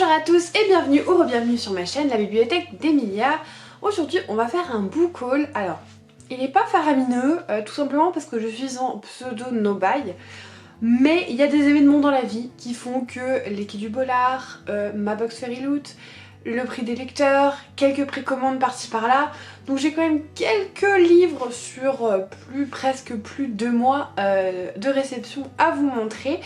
Bonjour à tous et bienvenue ou re-bienvenue sur ma chaîne, la bibliothèque d'Emilia. Aujourd'hui on va faire un book haul. Alors, il n'est pas faramineux, tout simplement parce que je suis en pseudo no-buy. Mais il y a des événements dans la vie qui font que les Quais du Bollard, ma box Fairy Loot, le prix des lecteurs, quelques précommandes par-ci par-là. Donc j'ai quand même quelques livres sur presque plus de 2 mois de réception à vous montrer.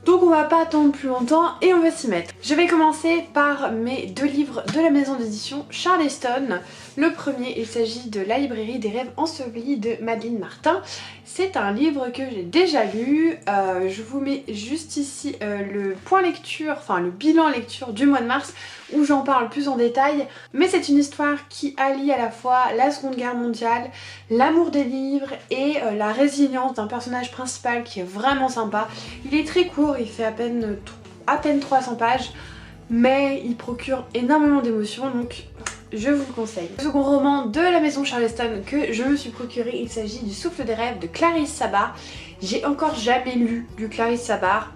Donc on va pas attendre plus longtemps et on va s'y mettre. Je vais commencer par mes 2 livres de la maison d'édition Charleston. Le premier, il s'agit de La librairie des rêves ensevelis de Madeleine Martin. C'est un livre que j'ai déjà lu. Je vous mets juste ici le point lecture, enfin le bilan lecture du mois de mars où j'en parle plus en détail. Mais c'est une histoire qui allie à la fois la Seconde Guerre mondiale, l'amour des livres et la résilience d'un personnage principal qui est vraiment sympa. Il est très court, il fait à peine 300 pages, mais il procure énormément d'émotions, donc je vous le conseille. Le second roman de la maison Charleston que je me suis procuré, il s'agit du Souffle des rêves de Clarisse Sabart. J'ai encore jamais lu du Clarisse Sabart,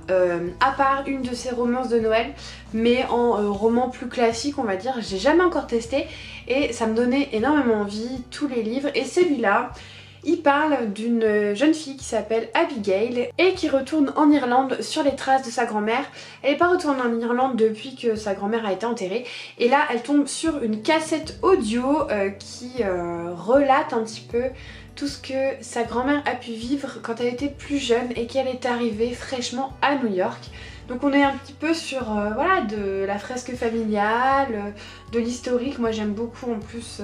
à part une de ses romances de Noël, mais en roman plus classique on va dire. J'ai jamais encore testé et ça me donnait énormément envie, tous les livres. Et celui-là, il parle d'une jeune fille qui s'appelle Abigail et qui retourne en Irlande sur les traces de sa grand-mère. Elle n'est pas retournée en Irlande depuis que sa grand-mère a été enterrée. Et là, elle tombe sur une cassette audio qui relate un petit peu tout ce que sa grand-mère a pu vivre quand elle était plus jeune et qu'elle est arrivée fraîchement à New York. Donc on est un petit peu sur voilà, de la fresque familiale, de l'historique. Moi j'aime beaucoup en plus...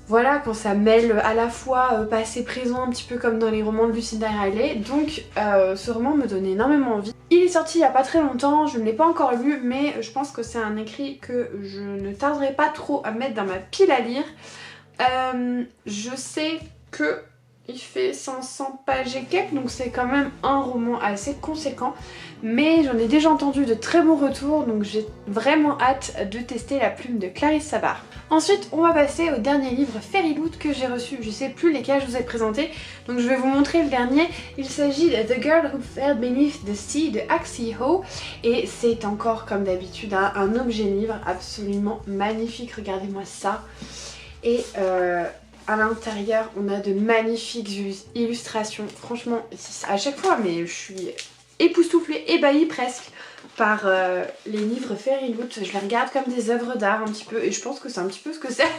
voilà, quand ça mêle à la fois passé présent, un petit peu comme dans les romans de Lucinda Riley. Donc ce roman me donnait énormément envie. Il est sorti il n'y a pas très longtemps, je ne l'ai pas encore lu, mais je pense que c'est un écrit que je ne tarderai pas trop à mettre dans ma pile à lire. Je sais que il fait 500 pages et quelques, donc c'est quand même un roman assez conséquent. Mais j'en ai déjà entendu de très bons retours, donc j'ai vraiment hâte de tester la plume de Clarisse Sabart. Ensuite, on va passer au dernier livre Fairy Loot que j'ai reçu. Je sais plus lesquels je vous ai présenté, donc je vais vous montrer le dernier. Il s'agit de The Girl Who Fell Beneath the Sea de Axie Ho. Et c'est encore, comme d'habitude, un objet livre absolument magnifique. Regardez-moi ça. Et à l'intérieur, on a de magnifiques illustrations. Franchement, à chaque fois, mais je suis époustouflée, ébahie presque par les livres Fairy Loot. Je les regarde comme des œuvres d'art un petit peu, et je pense que c'est un petit peu ce que c'est.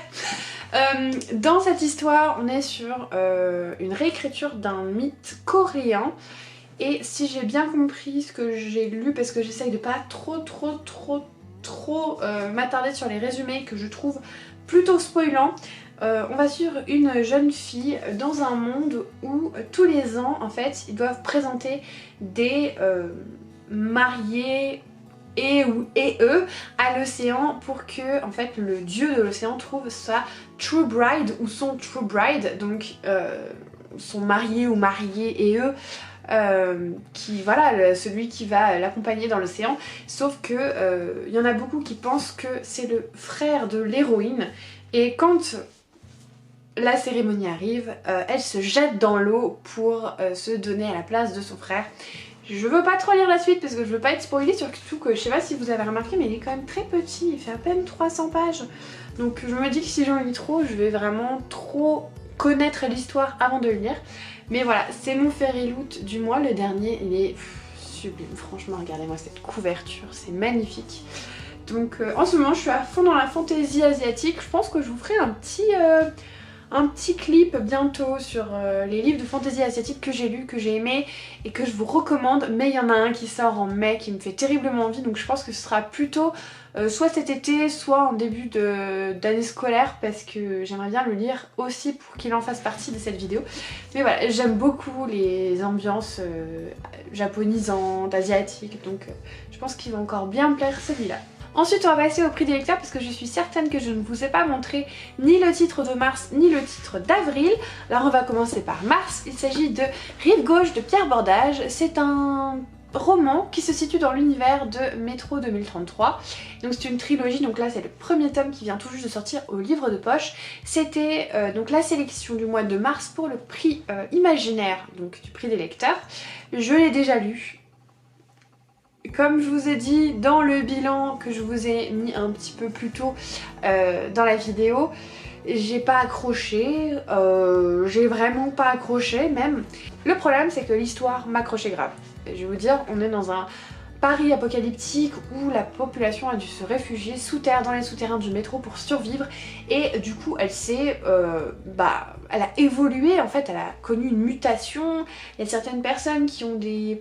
Dans cette histoire, on est sur une réécriture d'un mythe coréen. Et si j'ai bien compris ce que j'ai lu, parce que j'essaye de pas trop m'attarder sur les résumés que je trouve plutôt spoilants, on va suivre une jeune fille dans un monde où tous les ans en fait ils doivent présenter des mariés et eux à l'océan pour que en fait le dieu de l'océan trouve sa true bride ou son true bride, donc son marié ou mariée et eux. Qui voilà, celui qui va l'accompagner dans l'océan, sauf que y en a beaucoup qui pensent que c'est le frère de l'héroïne, et quand la cérémonie arrive, elle se jette dans l'eau pour se donner à la place de son frère. Je veux pas trop lire la suite parce que je veux pas être spoilée, surtout que je sais pas si vous avez remarqué, mais il est quand même très petit, il fait à peine 300 pages. Donc je me dis que si j'en lis trop, je vais vraiment trop connaître l'histoire avant de le lire. Mais voilà, c'est mon Fairy Loot du mois, le dernier, il est sublime. Franchement, regardez-moi cette couverture, c'est magnifique. Donc en ce moment, je suis à fond dans la fantaisie asiatique. Je pense que je vous ferai un petit clip bientôt sur les livres de fantaisie asiatique que j'ai lus, que j'ai aimé et que je vous recommande. Mais il y en a un qui sort en mai qui me fait terriblement envie, donc je pense que ce sera plutôt soit cet été, soit en début d'année scolaire, parce que j'aimerais bien le lire aussi pour qu'il en fasse partie de cette vidéo. Mais voilà, j'aime beaucoup les ambiances japonisantes, asiatiques, donc je pense qu'il va encore bien me plaire celui-là. Ensuite on va passer au prix des lecteurs parce que je suis certaine que je ne vous ai pas montré ni le titre de mars ni le titre d'avril. Alors on va commencer par mars. Il s'agit de Rive gauche de Pierre Bordage. C'est un roman qui se situe dans l'univers de Métro 2033. Donc c'est une trilogie, donc là c'est le premier tome qui vient tout juste de sortir au livre de poche. C'était donc la sélection du mois de mars pour le prix imaginaire, donc du prix des lecteurs. Je l'ai déjà lu. Comme je vous ai dit dans le bilan que je vous ai mis un petit peu plus tôt dans la vidéo, j'ai pas accroché, j'ai vraiment pas accroché même. Le problème c'est que l'histoire m'accrochait grave. Et je vais vous dire, on est dans un Paris apocalyptique où la population a dû se réfugier sous terre, dans les souterrains du métro pour survivre, et du coup elle s'est, elle a évolué en fait, elle a connu une mutation. Il y a certaines personnes qui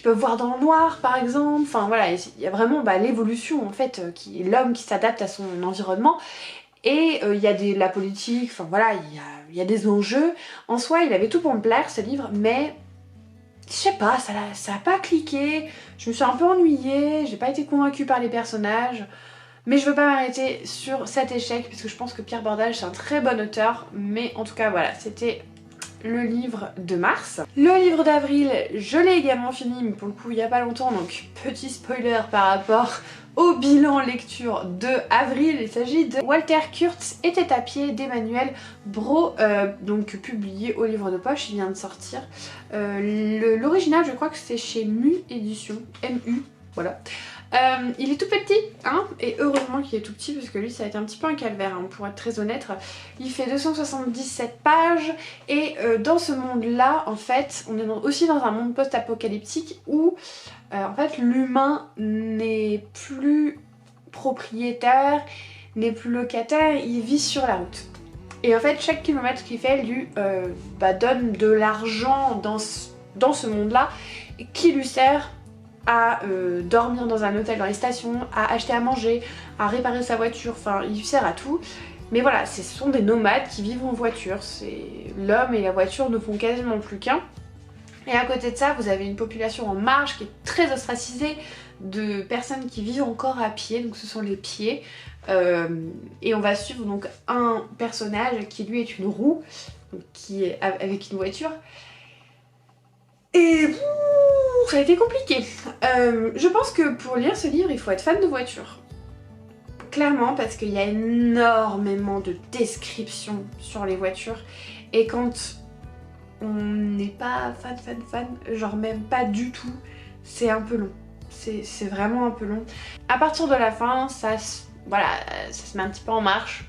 peuvent voir dans le noir par exemple, enfin voilà, il y a vraiment l'évolution en fait, qui est l'homme qui s'adapte à son environnement. Et il y a la politique, enfin voilà, il y a des enjeux. En soi, il avait tout pour me plaire ce livre, mais je sais pas, ça a pas cliqué. Je me suis un peu ennuyée, j'ai pas été convaincue par les personnages. Mais je veux pas m'arrêter sur cet échec, puisque je pense que Pierre Bordage c'est un très bon auteur. Mais en tout cas voilà, c'était le livre de mars. Le livre d'avril, je l'ai également fini, mais pour le coup il y a pas longtemps, donc petit spoiler par rapport au bilan lecture de avril. Il s'agit de Walter Kurtz était à pied d'Emmanuel Braud, donc publié au livre de poche, il vient de sortir. L'original je crois que c'est chez Mu Édition, MU, voilà. Il est tout petit, hein, et heureusement qu'il est tout petit parce que lui ça a été un petit peu un calvaire, hein, pour être très honnête. Il fait 277 pages et dans ce monde là en fait on est aussi dans un monde post-apocalyptique où en fait l'humain n'est plus propriétaire, n'est plus locataire, il vit sur la route. Et en fait chaque kilomètre qu'il fait lui donne de l'argent dans ce monde là qui lui sert à dormir dans un hôtel dans les stations, à acheter à manger, à réparer sa voiture, enfin il sert à tout. Mais voilà, ce sont des nomades qui vivent en voiture, l'homme et la voiture ne font quasiment plus qu'un. Et à côté de ça, vous avez une population en marge qui est très ostracisée de personnes qui vivent encore à pied, donc ce sont les pieds. Et on va suivre donc un personnage qui lui est une roue, donc qui est avec une voiture. Et ça a été compliqué. Je pense que pour lire ce livre, il faut être fan de voiture. Clairement, parce qu'il y a énormément de descriptions sur les voitures. Et quand on n'est pas fan, genre même pas du tout, c'est un peu long. C'est vraiment un peu long. À partir de la fin, ça se met un petit peu en marche.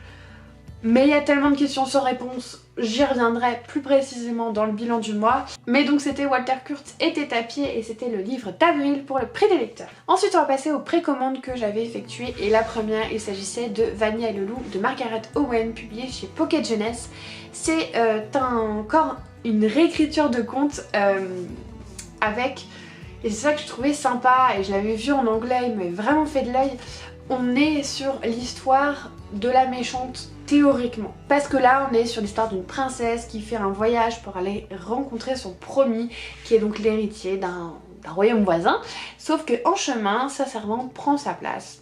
Mais il y a tellement de questions sans réponse, j'y reviendrai plus précisément dans le bilan du mois. Mais donc c'était Walter Kurtz était à pied et c'était le livre d'avril pour le prix des lecteurs. Ensuite on va passer aux précommandes que j'avais effectuées et la première il s'agissait de Vania et le loup de Margaret Owen publié chez Pocket Jeunesse. C'est encore une réécriture de conte avec, et c'est ça que je trouvais sympa et je l'avais vu en anglais, il m'avait vraiment fait de l'œil. On est sur l'histoire de la méchante théoriquement. Parce que là on est sur l'histoire d'une princesse qui fait un voyage pour aller rencontrer son promis qui est donc l'héritier d'un royaume voisin. Sauf qu'en chemin sa servante prend sa place.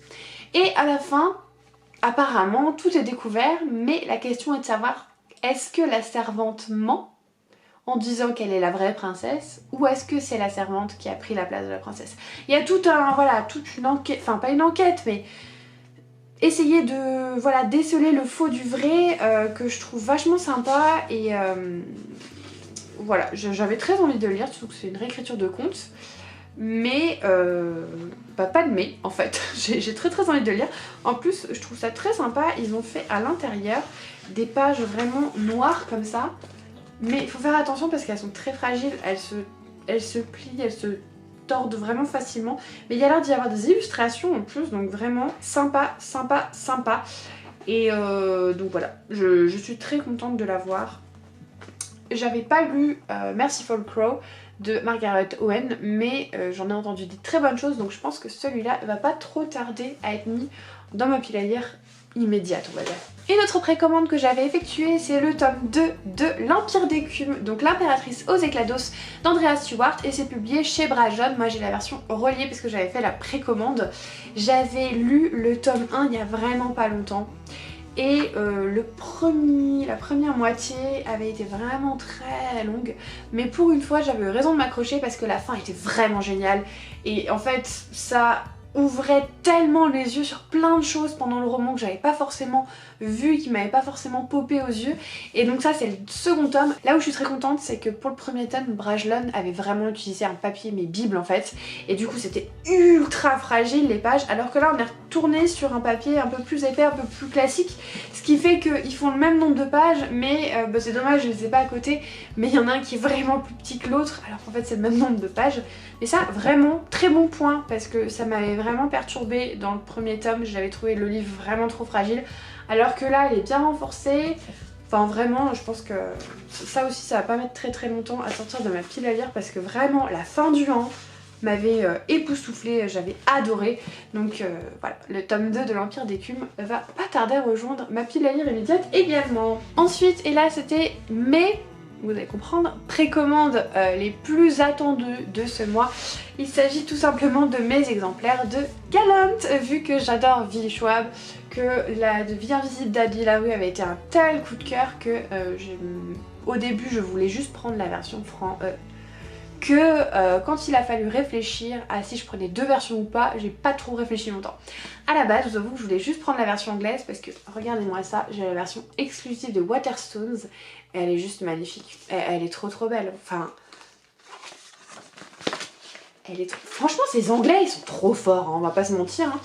Et à la fin apparemment tout est découvert, mais la question est de savoir est-ce que la servante ment en disant qu'elle est la vraie princesse ou est-ce que c'est la servante qui a pris la place de la princesse. Il y a toute une enquête, enfin pas une enquête mais essayer de déceler le faux du vrai que je trouve vachement sympa et voilà, j'avais très envie de le lire, surtout que c'est une réécriture de conte. Mais pas de mais en fait, j'ai très envie de le lire. En plus je trouve ça très sympa, ils ont fait à l'intérieur des pages vraiment noires comme ça. Mais il faut faire attention parce qu'elles sont très fragiles, elles se plient, elles se tordent vraiment facilement. Mais il y a l'air d'y avoir des illustrations en plus, donc vraiment sympa. Et donc voilà, je suis très contente de l'avoir. J'avais pas lu Merciful Crow de Margaret Owen, mais j'en ai entendu des très bonnes choses, donc je pense que celui-là va pas trop tarder à être mis dans ma pile à lire immédiate, on va dire. Une autre précommande que j'avais effectuée, c'est le tome 2 de l'Empire d'écume, donc l'impératrice aux éclats d'os d'Andrea Stewart, et c'est publié chez Brajon. Moi j'ai la version reliée parce que j'avais fait la précommande. J'avais lu le tome 1 il y a vraiment pas longtemps. Et la première moitié avait été vraiment très longue, mais pour une fois j'avais eu raison de m'accrocher parce que la fin était vraiment géniale. Et en fait ça ouvrait tellement les yeux sur plein de choses pendant le roman que j'avais pas forcément vu qu'il m'avait pas forcément popé aux yeux. Et donc ça c'est le second tome. Là où je suis très contente, c'est que pour le premier tome, Brajlon avait vraiment utilisé un papier mais bible en fait. Et du coup c'était ultra fragile les pages, alors que là on est retourné sur un papier un peu plus épais, un peu plus classique. Ce qui fait qu'ils font le même nombre de pages, mais c'est dommage, je les ai pas à côté. Mais il y en a un qui est vraiment plus petit que l'autre, alors qu'en fait c'est le même nombre de pages. Et ça, vraiment, très bon point, parce que ça m'avait vraiment perturbée dans le premier tome. J'avais trouvé le livre vraiment trop fragile, alors que là, elle est bien renforcée. Enfin, vraiment, je pense que ça aussi, ça va pas mettre très longtemps à sortir de ma pile à lire, parce que vraiment, la fin du 1 m'avait époustouflée, j'avais adoré. Donc voilà, le tome 2 de l'Empire d'écume va pas tarder à rejoindre ma pile à lire immédiate également. Ensuite, et là, c'était mai. Vous allez comprendre, précommande les plus attendues de ce mois. Il s'agit tout simplement de mes exemplaires de Galant, vu que j'adore Willy Schwab, que la Vie invisible d'Adi Larue avait été un tel coup de cœur que au début je voulais juste prendre la version quand il a fallu réfléchir à si je prenais deux versions ou pas, j'ai pas trop réfléchi longtemps. À la base, je vous avoue que je voulais juste prendre la version anglaise parce que, regardez-moi ça, j'ai la version exclusive de Waterstones et elle est juste magnifique. Elle est trop belle. Enfin, franchement, ces Anglais, ils sont trop forts, hein, on va pas se mentir. Hein.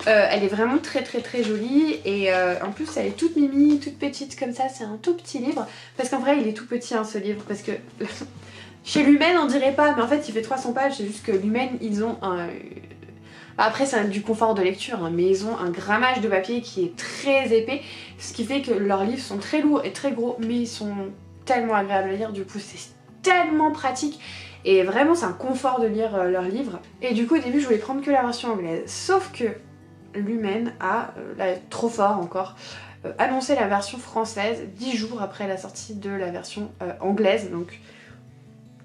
Elle est vraiment très jolie et en plus elle est toute mimi, toute petite comme ça, c'est un tout petit livre. Parce qu'en vrai, il est tout petit hein, ce livre parce que... Chez Lumen on dirait pas, mais en fait il fait 300 pages, c'est juste que Lumen ils ont un... Après c'est du confort de lecture, hein, mais ils ont un grammage de papier qui est très épais, ce qui fait que leurs livres sont très lourds et très gros, mais ils sont tellement agréables à lire, du coup c'est tellement pratique. Et vraiment c'est un confort de lire leurs livres. Et du coup au début je voulais prendre que la version anglaise, sauf que Lumen a, là, trop fort encore, annoncé la version française 10 jours après la sortie de la version anglaise, donc...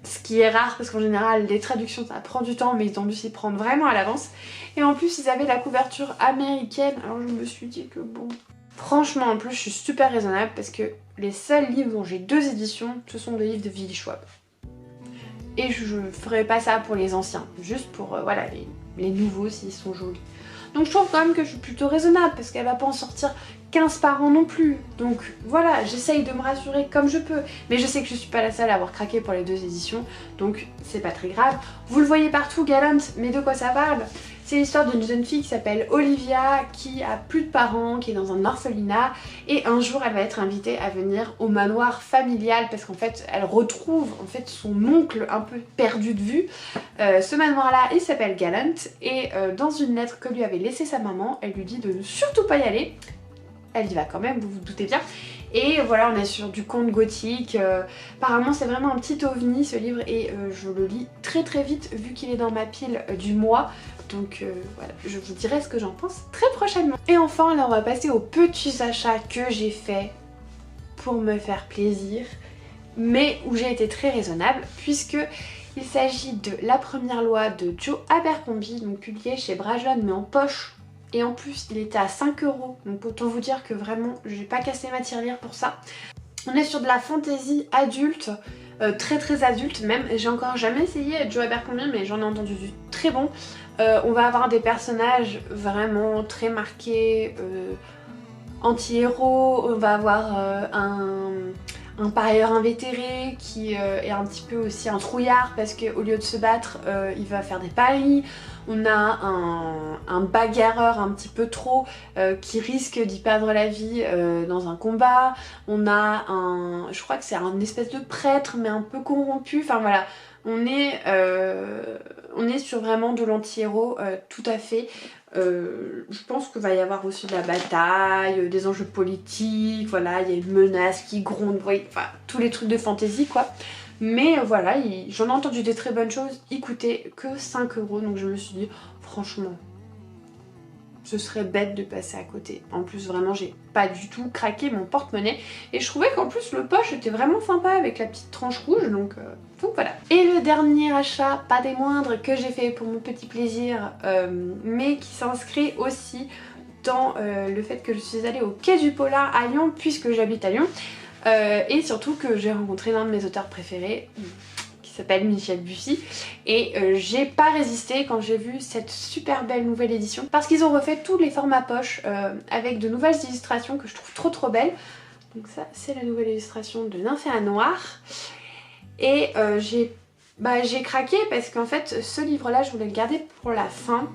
Ce qui est rare parce qu'en général les traductions ça prend du temps, mais ils ont dû s'y prendre vraiment à l'avance. Et en plus ils avaient la couverture américaine, alors je me suis dit que bon... Franchement en plus je suis super raisonnable parce que les seuls livres dont j'ai 2 éditions ce sont des livres de Willy Schwab. Et je ferai pas ça pour les anciens, juste pour voilà, les nouveaux s'ils sont jolis. Donc je trouve quand même que je suis plutôt raisonnable parce qu'elle va pas en sortir 15 par an non plus. Donc voilà, j'essaye de me rassurer comme je peux. Mais je sais que je suis pas la seule à avoir craqué pour les 2 éditions, donc c'est pas très grave. Vous le voyez partout, Galant, mais de quoi ça parle? C'est l'histoire d'une jeune fille qui s'appelle Olivia, qui a plus de parents, qui est dans un orphelinat, et un jour elle va être invitée à venir au manoir familial parce qu'en fait elle retrouve en fait son oncle un peu perdu de vue. Ce manoir là il s'appelle Galant, et dans une lettre que lui avait laissée sa maman, elle lui dit de ne surtout pas y aller. Elle y va quand même, vous vous doutez bien. Et voilà, on est sur du conte gothique. Apparemment c'est vraiment un petit ovni ce livre, et je le lis très vite vu qu'il est dans ma pile du mois. Donc voilà, je vous dirai ce que j'en pense très prochainement. Et enfin là on va passer aux petits achats que j'ai fait pour me faire plaisir, mais où j'ai été très raisonnable, puisque il s'agit de La Première Loi de Joe Abercrombie, donc publié chez Brajlon mais en poche. Et en plus il était à 5 €, donc autant vous dire que vraiment j'ai pas cassé ma tirelire pour ça. On est sur de la fantasy adulte, très adulte même. J'ai encore jamais essayé Joe Abercrombie mais j'en ai entendu du très bon. On va avoir des personnages vraiment très marqués, anti-héros. On va avoir un parieur invétéré qui est un petit peu aussi un trouillard parce qu'au lieu de se battre, il va faire des paris. On a un bagarreur un petit peu trop qui risque d'y perdre la vie dans un combat. On a je crois que c'est un espèce de prêtre mais un peu corrompu. Enfin voilà, on est sur vraiment de l'anti-héros tout à fait. Je pense qu'il va y avoir aussi de la bataille, des enjeux politiques, voilà, il y a une menace qui gronde, enfin tous les trucs de fantasy quoi. Mais voilà, j'en ai entendu des très bonnes choses, il coûtait que 5 €, donc je me suis dit franchement ce serait bête de passer à côté. En plus vraiment j'ai pas du tout craqué mon porte-monnaie, et je trouvais qu'en plus le poche était vraiment sympa avec la petite tranche rouge, donc voilà. Et le dernier achat, pas des moindres, que j'ai fait pour mon petit plaisir, mais qui s'inscrit aussi dans le fait que je suis allée au Quai du Polar à Lyon, puisque j'habite à Lyon, et surtout que j'ai rencontré l'un de mes auteurs préférés, qui s'appelle Michel Bussy, et j'ai pas résisté quand j'ai vu cette super belle nouvelle édition parce qu'ils ont refait tous les formats poche avec de nouvelles illustrations que je trouve trop belles. Donc ça c'est la nouvelle illustration de Nymphéa Noir, et j'ai craqué parce qu'en fait ce livre là je voulais le garder pour la fin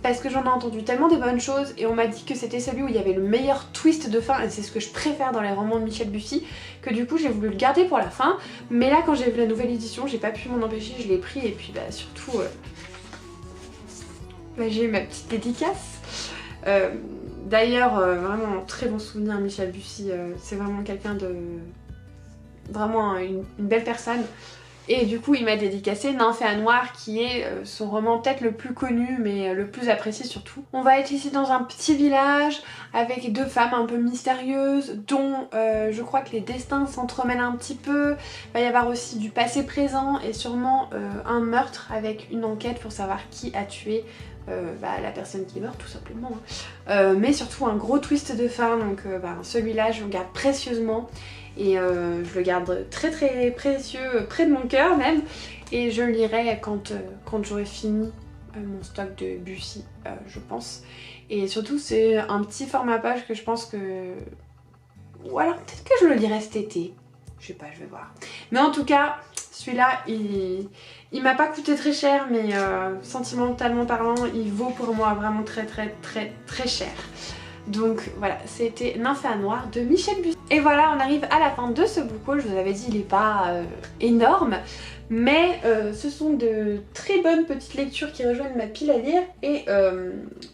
parce que j'en ai entendu tellement des bonnes choses et on m'a dit que c'était celui où il y avait le meilleur twist de fin, et c'est ce que je préfère dans les romans de Michel Bussy, que du coup j'ai voulu le garder pour la fin. Mais là quand j'ai vu la nouvelle édition j'ai pas pu m'en empêcher, je l'ai pris, et puis surtout j'ai eu ma petite dédicace. D'ailleurs vraiment très bon souvenir, Michel Bussy, c'est vraiment quelqu'un de... vraiment une belle personne. Et du coup il m'a dédicacé Nymphéa Noir, qui est son roman peut-être le plus connu mais le plus apprécié surtout. On va être ici dans un petit village avec deux femmes un peu mystérieuses dont je crois que les destins s'entremêlent un petit peu. Il va y avoir aussi du passé présent et sûrement un meurtre avec une enquête pour savoir qui a tué la personne qui meurt tout simplement. Mais surtout un gros twist de fin, donc celui-là je le garde précieusement. Et je le garde très précieux, près de mon cœur même, et je le lirai quand j'aurai fini mon stock de Bussy, je pense. Et surtout c'est un petit format page que je pense que... ou alors peut-être que je le lirai cet été, je sais pas, je vais voir. Mais en tout cas celui-là il m'a pas coûté très cher, mais sentimentalement parlant il vaut pour moi vraiment très cher. Donc voilà, c'était Nymphéa Noir de Michel Bussy. Et voilà, on arrive à la fin de ce book haul. Je vous avais dit, il n'est pas énorme, mais ce sont de très bonnes petites lectures qui rejoignent ma pile à lire. Et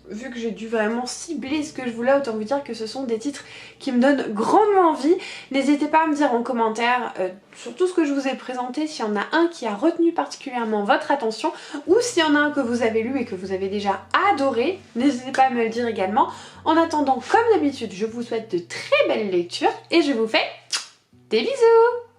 vu que j'ai dû vraiment cibler ce que je voulais, autant vous dire que ce sont des titres qui me donnent grandement envie. N'hésitez pas à me dire en commentaire sur tout ce que je vous ai présenté, s'il y en a un qui a retenu particulièrement votre attention, ou s'il y en a un que vous avez lu et que vous avez déjà adoré. N'hésitez pas à me le dire également. En attendant, comme d'habitude, je vous souhaite de très belles lectures et je vous fais des bisous!